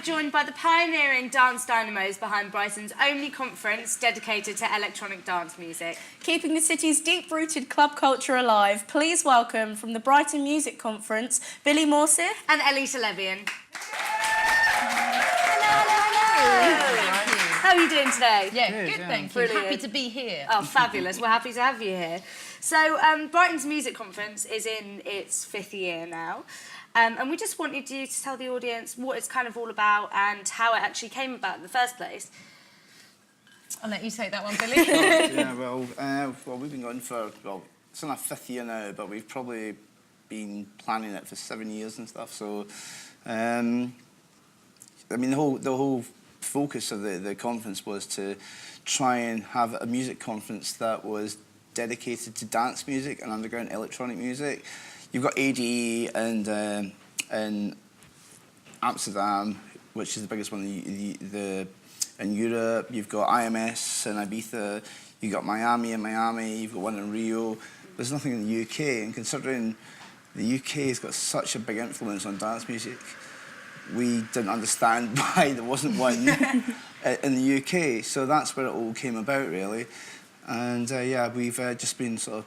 joined by the pioneering dance dynamos behind Brighton's only conference dedicated to electronic dance music. Keeping the city's deep-rooted club culture alive, please welcome from the Brighton Music Conference, Billy Ellie and Elisa Levian. How are you doing today? Yeah, good, thank you. Brilliant. Happy to be here. Oh, fabulous. We're happy to have you here. So, Brighton's Music Conference is in its 5th year now. And we just wanted you to tell the audience what it's kind of all about and how it actually came about in the first place. I'll let you take that one, Billy. Well, we've been going for, it's in our 5th year now, but we've probably been planning it for 7 years and stuff. So, I mean, the whole focus of the conference was to try and have a music conference that was dedicated to dance music and underground electronic music. You've got ADE and in Amsterdam, which is the biggest one in Europe. You've got IMS in Ibiza. You've got Miami in Miami. You've got one in Rio. There's nothing in the UK, and considering the UK has got such a big influence on dance music, we didn't understand why there wasn't one in the UK. So that's where it all came about, really. And yeah, we've just been sort of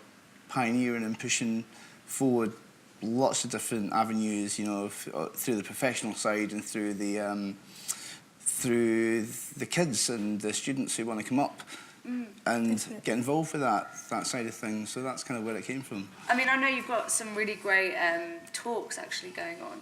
pioneering and pushing forward lots of different avenues, you know, through the professional side and through the kids and the students who want to come up and get involved with that side of things. So that's kind of where it came from. I mean, I know you've got some really great talks actually going on.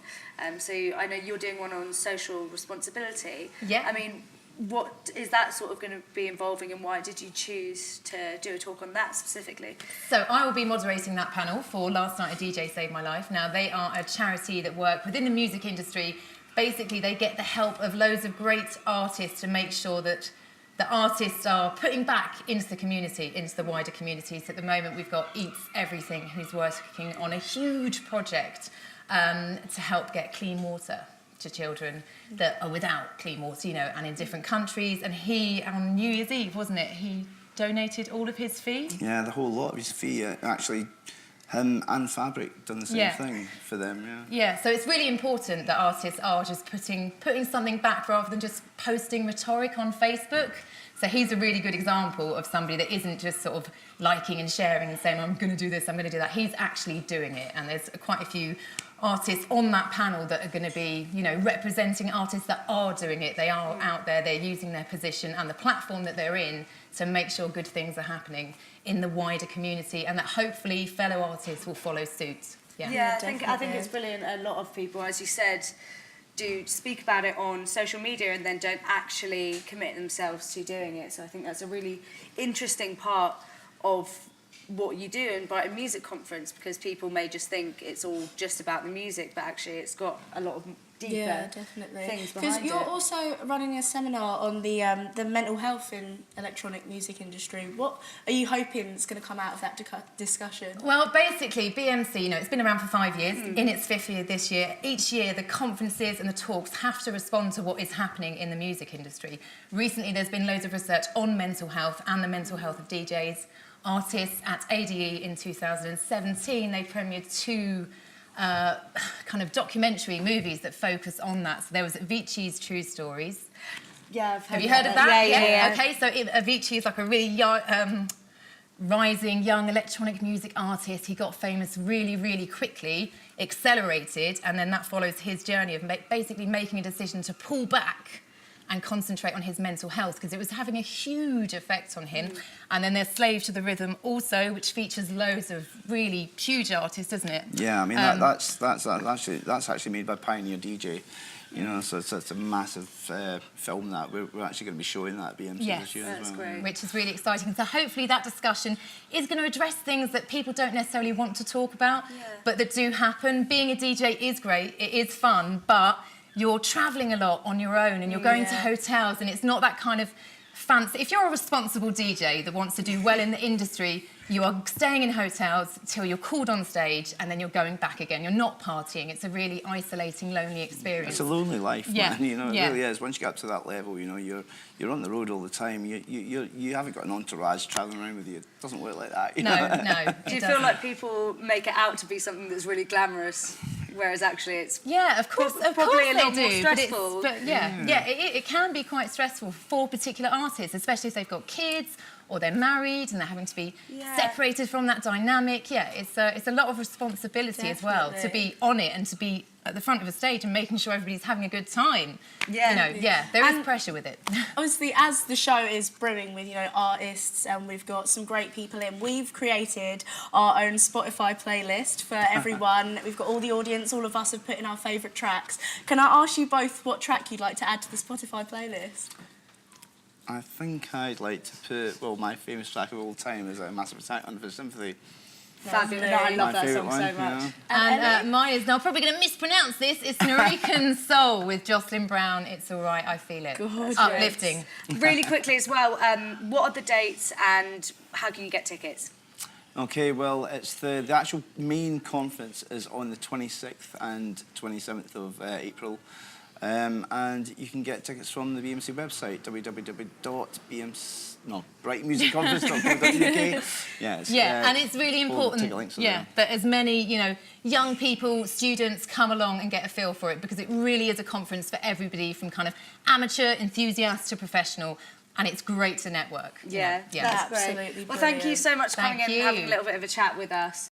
So I know you're doing one on social responsibility. Yeah. I mean, what is that sort of going to be involving, and why did you choose to do a talk on that specifically? So I will be moderating that panel for Last Night a DJ Saved My Life. Now, they are a charity that work within the music industry. Basically, they get the help of loads of great artists to make sure that the artists are putting back into the community, into the wider community. So at the moment, we've got Eats Everything, who's working on a huge project to help get clean water to children that are without clean water, you know, and in different countries. And he, on New Year's Eve, wasn't it, he donated all of his fee? Yeah, the whole lot of his fee. Actually, him and Fabric done the same thing for them, yeah. Yeah, so it's really important that artists are just putting something back rather than just posting rhetoric on Facebook. So he's a really good example of somebody that isn't just sort of liking and sharing and saying, I'm going to do this, I'm going to do that. He's actually doing it, and there's quite a few artists on that panel that are going to be, you know, representing artists that are doing it. They are out there, they're using their position and the platform that they're in to make sure good things are happening in the wider community, and that hopefully fellow artists will follow suit. Yeah, I think it's brilliant. A lot of people, as you said, do speak about it on social media and then don't actually commit themselves to doing it. So I think that's a really interesting part of what you do in Brighton Music Conference, because people may just think it's all just about the music, but actually it's got a lot of deeper things behind it. Because you're also running a seminar on the mental health in electronic music industry. What are you hoping is going to come out of that discussion? Well, basically, BMC, you know, it's been around for 5 years, in its 5th year this year. Each year, the conferences and the talks have to respond to what is happening in the music industry. Recently, there's been loads of research on mental health and the mental health of DJs. Artists at ADE in 2017, they premiered 2 kind of documentary movies that focus on that. So there was Avicii's True Stories. Yeah, have you heard of that? Yeah. Okay, so Avicii is like a really young, rising young electronic music artist. He got famous really, really quickly, accelerated, and then that follows his journey of basically making a decision to pull back and concentrate on his mental health, because it was having a huge effect on him. And then there's Slave to the Rhythm also, which features loads of really huge artists, doesn't it? Yeah, I mean, that's actually made by Pioneer DJ. You know, so it's a massive film that we're actually going to be showing that at BMC this year as well. Great. Which is really exciting. So hopefully that discussion is going to address things that people don't necessarily want to talk about, but that do happen. Being a DJ is great, it is fun, but you're travelling a lot on your own and you're going to hotels, and it's not that kind of fancy. If you're a responsible DJ that wants to do well in the industry, you are staying in hotels till you're called on stage and then you're going back again. You're not partying. It's a really isolating, lonely experience. It's a lonely life, man. You know, it really is. Once you get up to that level, you know, you're on the road all the time. You haven't got an entourage travelling around with you. It doesn't work like that. You know? No. Do you feel like people make it out to be something that's really glamorous? whereas actually it's Yeah, of course probably they a lot do, more but stressful. it can be quite stressful for particular artists, especially if they've got kids or they're married and they're having to be separated from that dynamic. Yeah, it's a lot of responsibility as well to be on it and to be at the front of a stage and making sure everybody's having a good time. Yeah. There is pressure with it. Obviously, as the show is brewing with, artists, and we've got some great people in, we've created our own Spotify playlist for everyone. We've got all the audience, all of us have put in our favourite tracks. Can I ask you both what track you'd like to add to the Spotify playlist? I think I'd like to put, well, my famous track of all time is Massive Attack on the Symphony. Fabulous. No, I love that song one, so much. And mine is, now I'm probably going to mispronounce this, it's Norican Soul with Jocelyn Brown. It's all right, I feel it. Gorgeous. Uplifting. Really quickly as well, what are the dates and how can you get tickets? Okay, well, it's the actual main conference is on the 26th and 27th of April. And you can get tickets from the BMC website, brightmusicconference.co.uk. And it's really important that as many, young people, students come along and get a feel for it, because it really is a conference for everybody from kind of amateur, enthusiast to professional. And it's great to network. Yeah, that's great. Absolutely well, thank you so much for coming in and having a you. little bit of a chat with us.